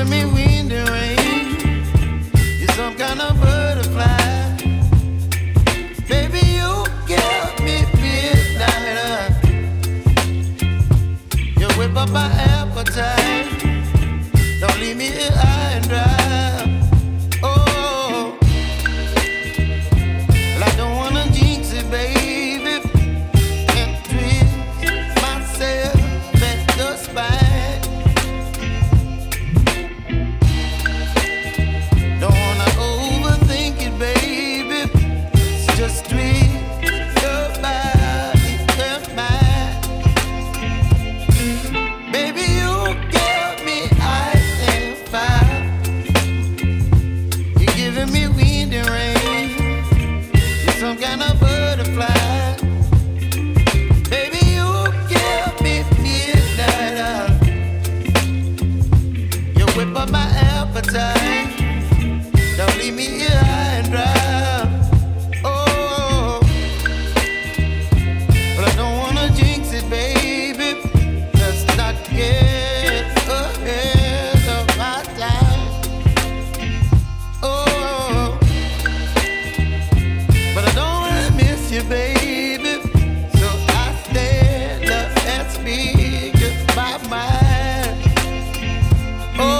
giving me wind and rain. You're some kind of butterfly. Baby, you give me midnight. You whip up my appetite. Don't leave me here high and dry. Oh, well, I don't wanna jinx it, baby. Can't twist myself at the spine. Don't wanna overthink it, baby. It's just twist your body and mine. Baby, you give me ice and fire. You're giving me wind and rain. You're some kind of butterfly. Baby, you give me midnight. You whip up my appetite. Don't leave me here high and dry. Oh, but I don't wanna jinx it, baby. Let's not get ahead of my time. Oh, but I don't wanna miss you, baby. So I stand up and speak just my mind. Oh.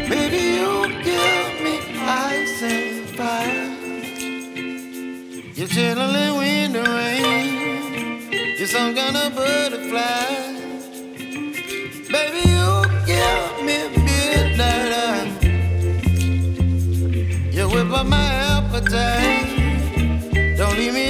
Baby, you give me ice and fire. You're chilling wind and rain. You're some kind of butterfly. Baby, you give me midnight. You whip up my appetite. Don't leave me